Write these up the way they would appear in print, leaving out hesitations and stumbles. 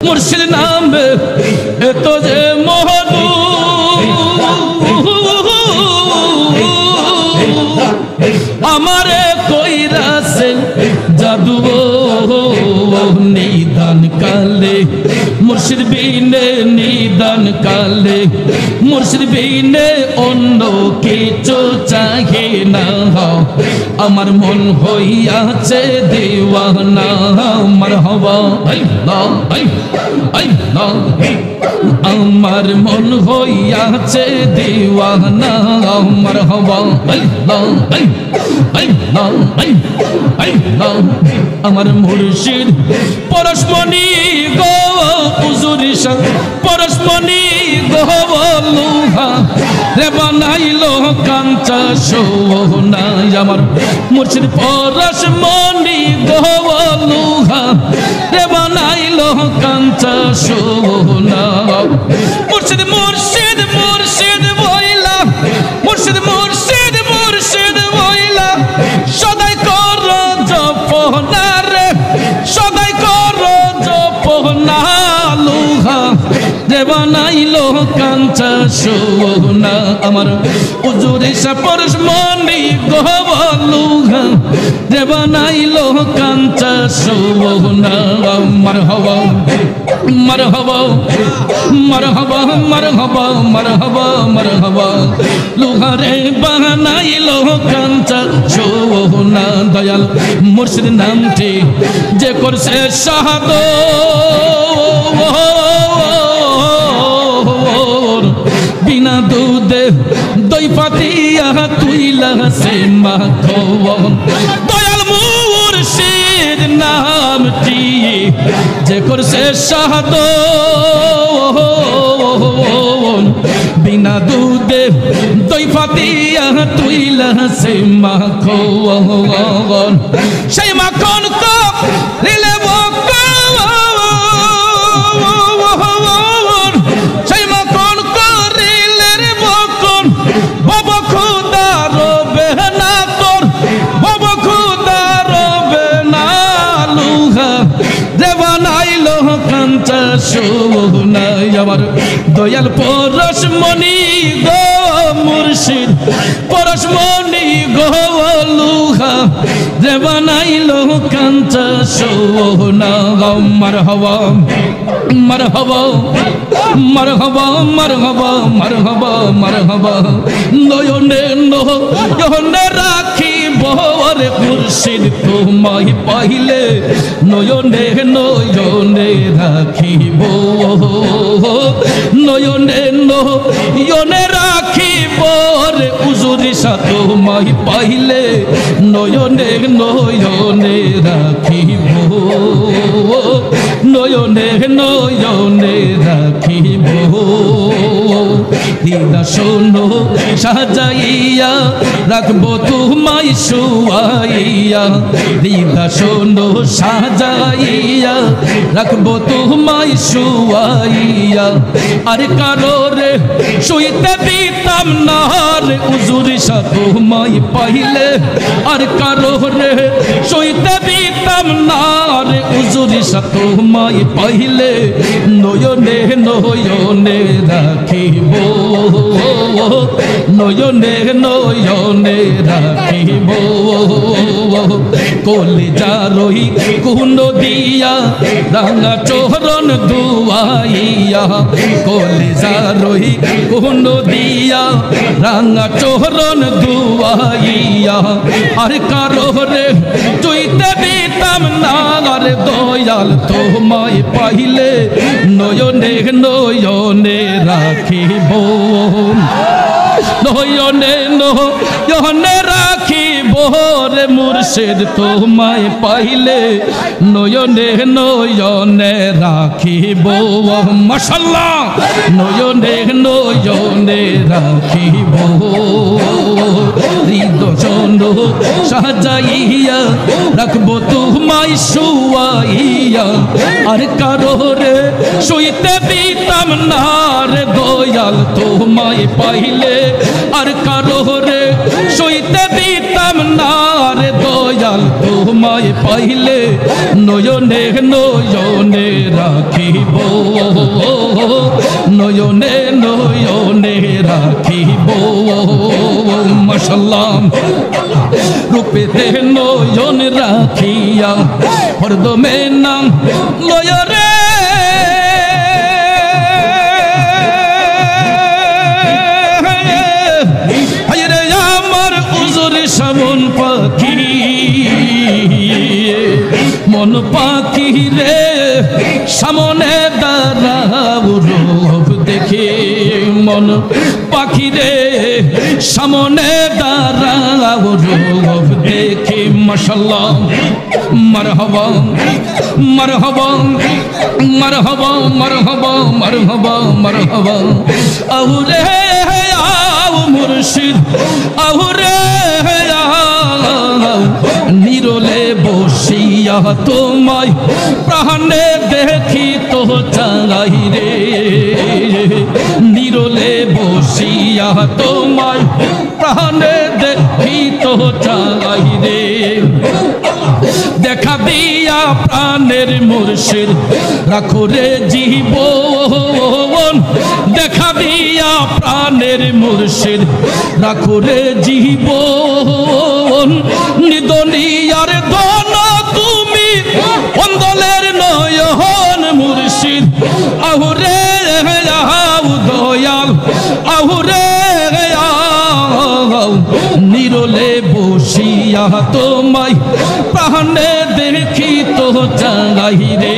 मुर्शिद नाम तो जे मोहबू हमारे कोई रासे जादू निदान काले मुर्शिद बीने निदान काले मुर्शिद बीने अन्य किछु चाहे ना আমার মন হইয়াছে দিওয়ানা মারহাবা আল্লাহ আল্লাহ আমার মন হইয়াছে দিওয়ানা মারহাবা আল্লাহ আল্লাহ আল্লাহ আমার মুর্শিদ পরশমণি গো হুজুরি শাহ পরশমণি গো লুহা রে বানাইলো কাঞ্চা সোনা আমার মুর্শিদ পরশমণি গো লুহা রে বানাইলো কাঞ্চা সোনা মুর্শিদ মুর্শিদ মুর্শিদ বইলা মুর্শিদ মুর্শিদ মুর্শিদ বইলা সদাই কর জপনা রে সদাই কর জপনা লুহা রে বানাইলো কাঞ্চা সোনা আমার হুজুরি শাহ পরশমণি গো লুহা রে বানাইলো কাঞ্চা সোনা মারহাবা মারহাবা মারহাবা মারহাবা মারহাবা মারহাবা লুহা রে বানাইলো কাঞ্চা সোনা দয়াল মুর্শিদ নামটি যে করছে শাহাদত বিনা দুধে দই পাতিয়া তুইলা সে মাখো দয়াল মুর্শিদ নামটি যে করছে শাহাদত বিনা দুধে দই পাতিয়া তুইলা সে মাখো সেই মাখন তো রিলে সোনাই আমার দয়াল পরশমণি গো মুর্শিদ পরশমণি গো লুহা রে বানাইলো কাঞ্চা সোনা মারহাবা মারহাবা মারহাবা মারহাবা মারহাবা মারহাবা নয়নে নয়নে রাখি বরে মুর্শিদ তোমায় পাইলে নয়নে নয়নে রাখিব নয়নে নয়নে রাখিব রে হুজুরি শাহ তোমায় পাইলে নয়নে নয়নে রাখিব নয়নে নয়নে রাখিব দিদা শোনো সাজাইয়া রাখবো তোমায় শুয়াইয়া দিদা শোনো সাজাইয়া রাখবো তোমায় শুয়াইয়া আর কারো রে শুইতে দিতাম না রে হুজুরি শাহ তোমায় পাইলে আর কারো রে শুইতে দিতাম না রে হুজুরি শাহ তোমায় পাইলে নয়নে নয়নে রাখিব নয়নে নয়নে রাখিব কলিজা রই কুন্ড দিয়া রাঙা চরণ দুয়াইয়া কলিজা রই কুন্ড দিয়া রাঙা চরণ দুয়াইয়া আর কারো রে চুইতে দিতাম না রে দয়াল তোমায় পাইলে নয়নে নয়নে রাখিব নয়নে নয়নে রাখিব রে মুর্শিদ তোমায় পাইলে নয়নে নয়নে রাখিব মাশাআল্লাহ নয়নে নয়নে রাখিব হৃদয় সাজাইয়া রাখবো তোমায় শুয়াইয়া আর কারো রে শুইতে দিতাম না রে দয়াল তোমায় পাইলে আর কারো রে শুইতে দিতাম না রে দয়াল তোমায় পাইলে নয়নে নয়নে রাখিব, নয়নে নয়নে রাখিব। মাশাআল্লাহ রূপেতে নয়ন রাখিয়া হরদমে নাম লয় রে। হায়রে আমার উজুর সামন পাখি, মন পাখি রে সামনে দাঁড়াও রূপ দেখে, মন পাখি রে সামনে দাঁড়াও রূপ দেখে। মাশাআল্লাহ মারহাবা মারহাবা মারহাবা মারহাবা মারহাবা মারহাবা। আউরে আও মুর্শিদ আউরে আও, নিরলে বসিয়া তোমায় প্রাণে দেখি তো চাই রে, নিরলে বসিয়া তোমায় প্রাণে দেখি তো চাই রে। দেখা দিয়া প্রাণের মুর্শিদ রাখো রে জীবন, দেখা দিয়া প্রাণের মুর্শিদ রাখো রে জীবন। নিদনিয়ার ধন তুমি অন্দলের নয়ন মুর্শিদ আহুরে আউ দয়াল আহুরে আউ, নিরলে বসিয়া তোমায় প্রাণে দেখি তো চাই রে।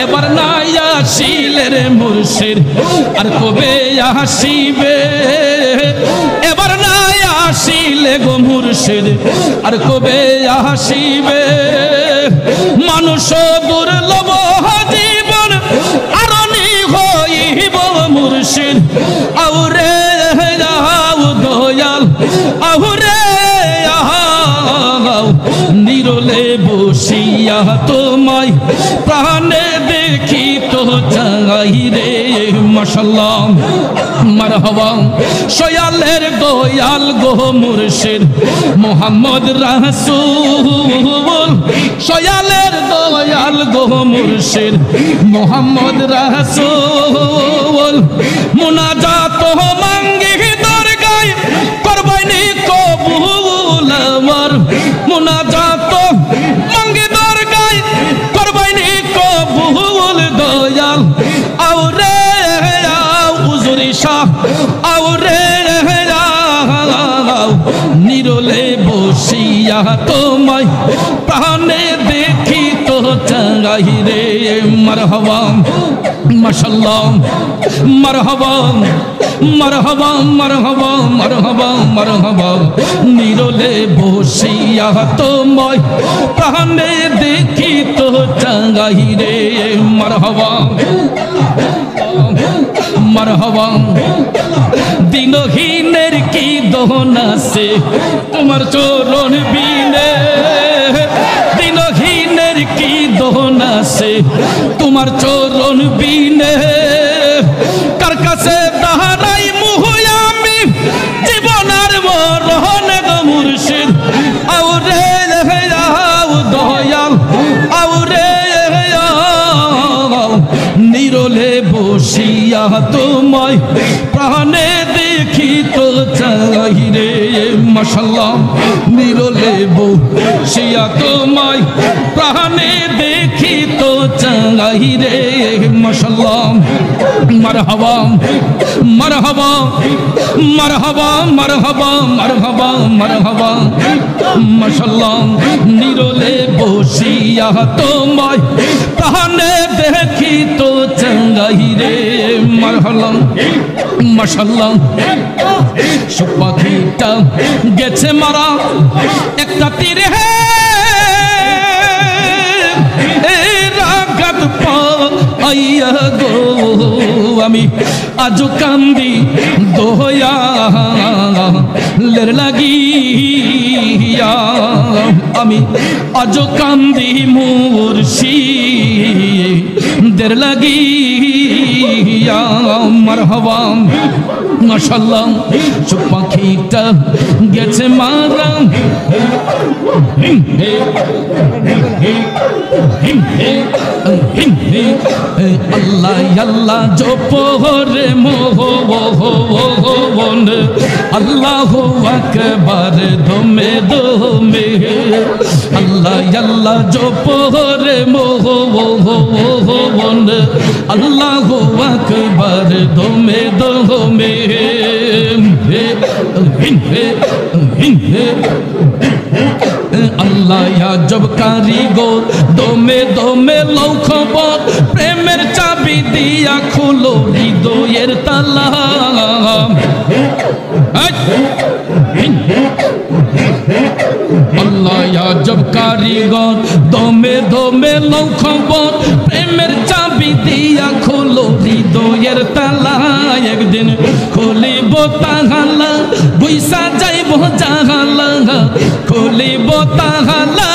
এবার নাই আসিলে রে মুর্শিদ আর কবে আসিবে, এবার নাই আসিলে গো মুর্শিদ আর কবে আসিবে। মানুষ দুর্লভ জীবন আরনি হইব মুর্শিদ আউরে আউ দয়াল আউরে আউ, নিরলে বসিয়া তোমায় প্রাণে দেখি তো চাই রে। মাশাআল্লাহ মারহাবা সয়ালের দয়াল গো মুর্শিদ মোহাম্মদ রাসূল, সয়ালের দয়াল গো মুর্শিদ মোহাম্মদ রাসূল। মুনাজাত মাঙ্গি দরগায় করবাইনি কবুল আমার, মুনাজাত মাঙ্গি দরগায় করবাইনি কবুল দয়াল আউরে আউ হুজুরি শাহ আউরে আউ, নিরলে বসিয়া তোমায় প্রাণে দেখি তো চাই রে। মারহাবা মাশাআল্লাহ মারহাবা মারহাবা মারহাবা মারহাবা মারহাবা, নিরলে বসিয়া তোমায় প্রাণে দেখি তো চাই রে। মারহাবা মারহাবা দিনহীনের কি দহন আছে তোমার চরণ বিনে, দিনহীনের কি দহন আছে তোমার চরণ বিনে। কার কাছে দাঁড়াই মুহ আমি জীবন আর মরণ গো মুর্শিদ আউরে আউ দয়াল আউরে আউ, নিরলে বসিয়া তোমায় প্রাণে দেখি তো চাই রে। মাশাআল্লাহ নিরলে বসিয়া তোমায় প্রাণে দেখি তো চাই রে। মাশাআল্লাহ মারহাবা মারহাবা মারহাবা মারহাবা মারহাবা মারহাবা। মাশাআল্লাহ নিরলে বসিয়া তোমায় প্রাণে দেখি তো চাই রে। মারহাবা মাশাআল্লাহ সুপাখিটা গেছে মারা একটা তীরে রাগাত পাইয়া গো, আমি আজও কান্দি দয়ালের লাগিয়া, আমি আজও কান্দি মুর্শিদের লাগিয়া। মারহাবা মাশাআল্লাহ চোখ পাখিটা গেছে মারা আল্লাহ আল্লাহ জপরে মোহন আল্লাহু আকবার দমে দমে আল্লাহ আল্লাহ জপরে মোহন আল্লাহু আকবার দমে দমে আল্লাহ আজব কারিগর দমে দমে লও খবর প্রেমের চাবি দিয়া খুলো হৃদয়ের তালা আল্লাহ আজব কারিগর দমে দমে লও খবর প্রেমের চাবি দিয়া খুলো হৃদয়ের তালা একদিন খুলিব তাহালা বৈশা যাইব জাহালা খুলিব তাহালা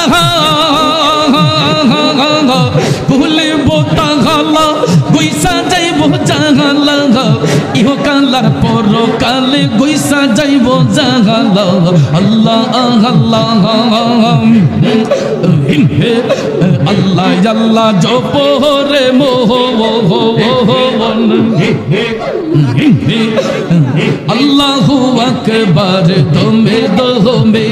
খুলিব তাহালা বৈশা যাইব জাহালা ইহ কালার পর কালে বৈশা যাইব জাহালা আল্লাহ আল্লাহ আল্লাহ আল্লাহ জপরে মোহন আল্লাহু আকবার দমে দমে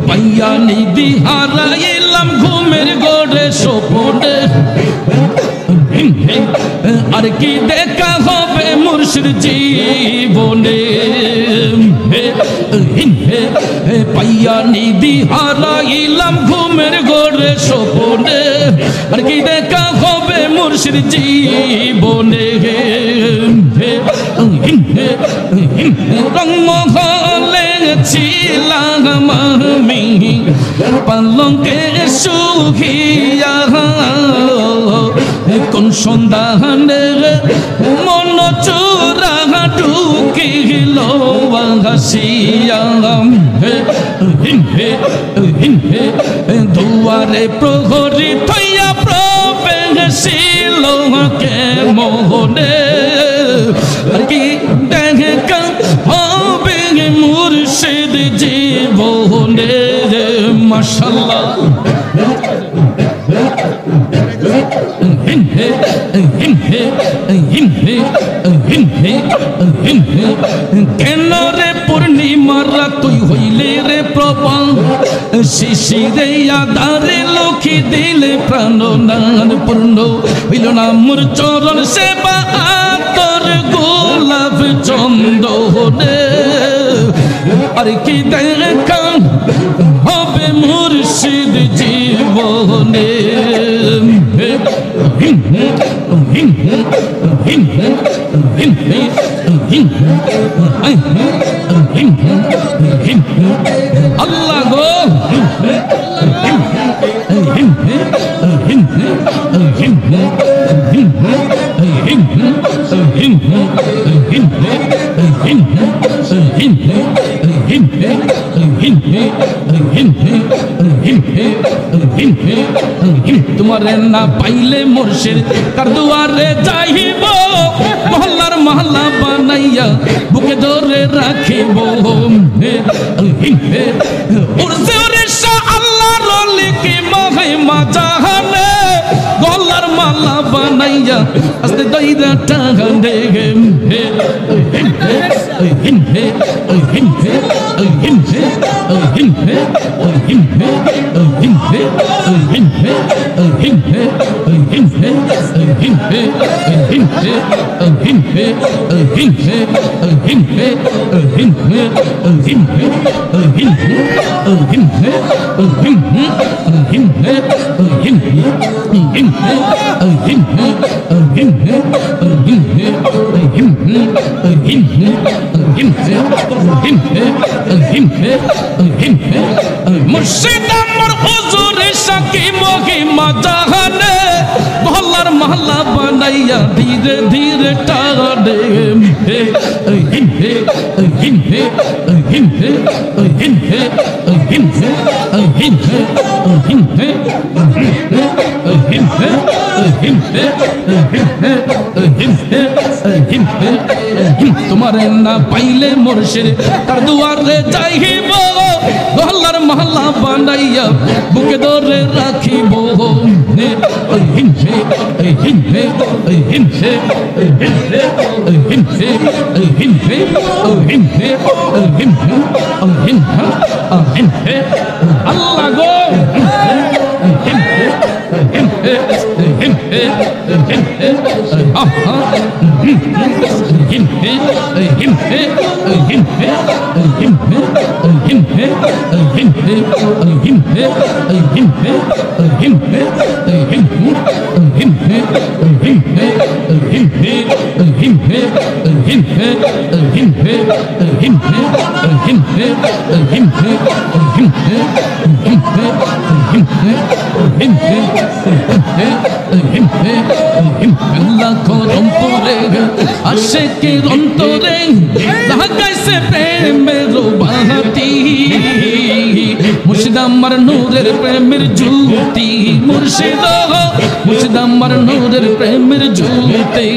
পাইয়া নিদি হারাইলাম ঘুমের গড়ে স্বপনে আর কি দেখা হবে মুর্শিদ জীবনে পাইয়া নিদি হারাইলাম ঘুমের গড়ে স্বপনে আর কি দেখা হবে মুর্শিদ জীবনে রংমহলে ছিলাম আমি পালঙ্কে সুখিয়া কোন সন্ধানে মন চোরা ঢুকিল হাসিয়া দুয়ারে প্রহরী থইয়া প্রবেশিল কে মোহনে আর কি দেখা হবে মুর্শিদ জীবনে মাশাআল্লাহ কেন রে পূর্ণিমার তুই হইলে রে প্রবল শিশিরে আধারে লক্ষ্মী দিলে প্রাণ নান পূর্ণ হইল না মোর চরণ সেবা তোর গোলাপ চন্দনে আর কি দেখা হবে মুর্শিদ জীবনে আল্লাহ গো তোমারে না পাইলে মুর্শিদ কার দুয়ারে যাইব মহল্লার মহল্লা বানাইয়া বুকে ধরে রাখিব উর্সে উড়িষ্যা আল্লাহর লিখি মহিমা জাহানে গলার মালা বানাইয়া আস্তে দইরা টানে মুর্শিদ আমার হুজুরে সাকি মহিমা জাহানে মহল্লার মহল্লা বানাইয়া ধীরে ধীরে টানে হিন্দে তোমার না পাইলে মুর্শিদ তার দুয়ারে যাইব গহলার মহল্লা বানাইয়া বুকে ধরে রাখিব আল্লাহ গো আশিকের অন্তরে লাগাইছে প্রেমের বাতি মুর্শিদ আমার নূরের প্রেমের জ্যোতি মুর্শিদ মুর্শিদ আমার নূরের প্রেমের জ্যোতি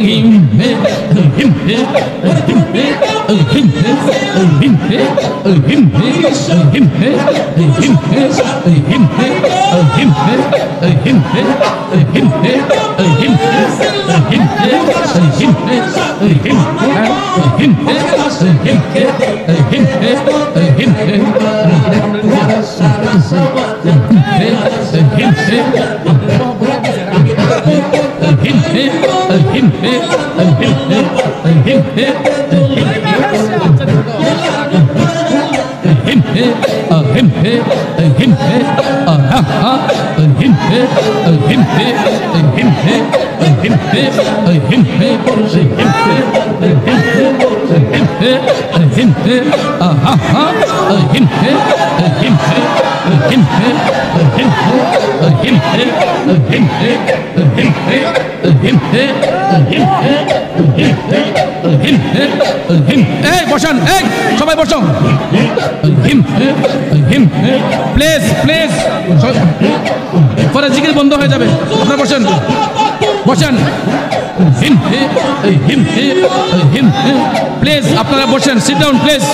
বসান সবাই বসো প্লিজ প্লিজ পরে জিকির বন্ধ হয়ে যাবে আপনারা বসেন বসেন প্লিজ আপনারা বসেন সিট ডাউন প্লিজ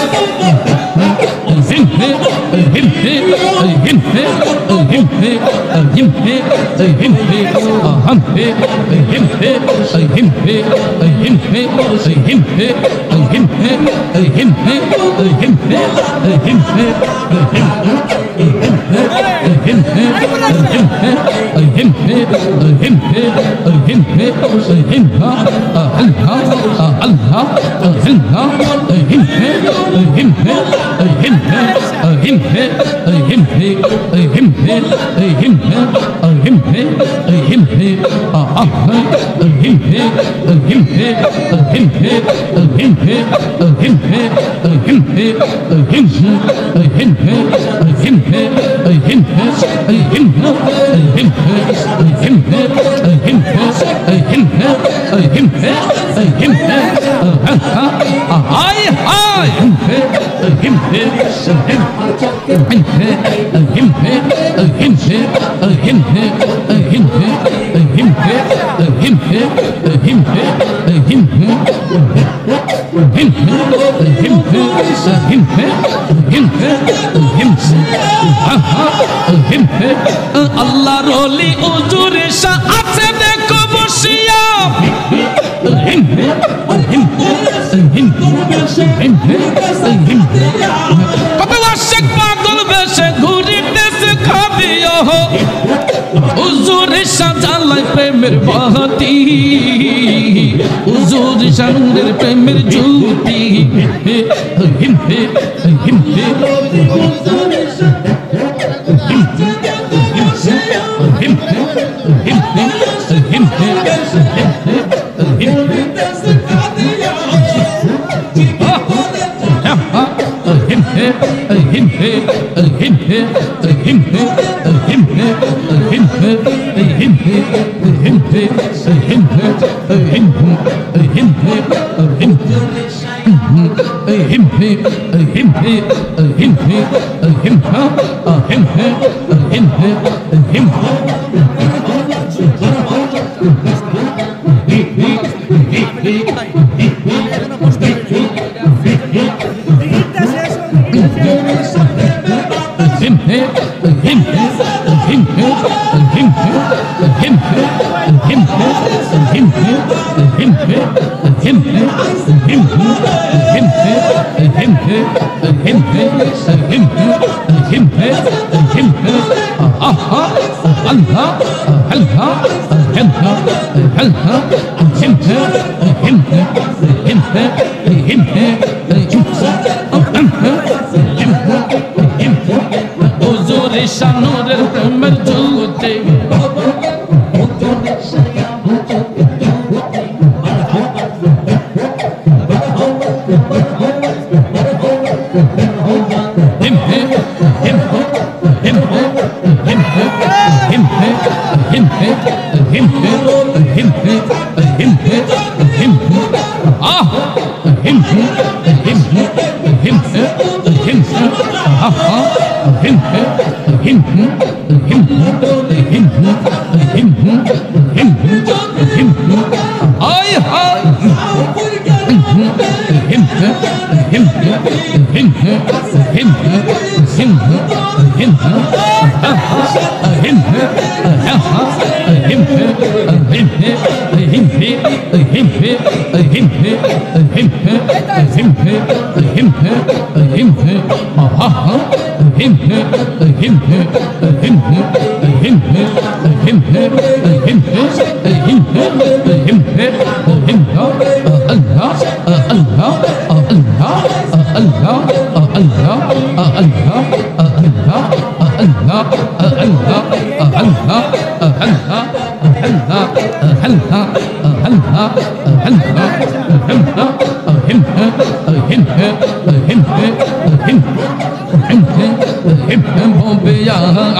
আল্লাহর ওলি হুজুরে শাহ আছে দেখো বসিয়া কত আশিক পাগল বেশে ঘুরিতেছে খাবিও হুজুরে শাহ জ্বালায় প্রেমের বাতি হুজুরে শাহ নূরের প্রেমের জ্যোতি হিম হিম হিম হিম হিম হিম হিম হিম হিম হিম হিম আহা আল্লাহ আল্লাহ আল্লাহ আল্লাহ হিম হিম হিম হিম হিম হুজুরে শানুরের প্রেমের জগতে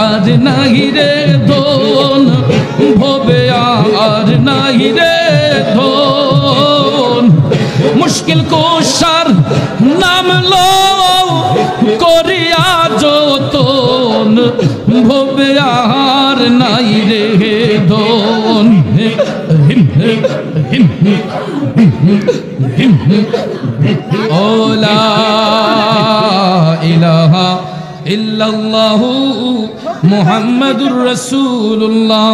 আর নাহি রে ধন ভবে আর নাহি রে ধন মুশকিল কোশার নাম লো করিয়া যতন ভবে আর নাই রে ধন ওলা ইলাহা ইল্লাল্লাহু মুহাম্মাদুর রাসূলুল্লাহ।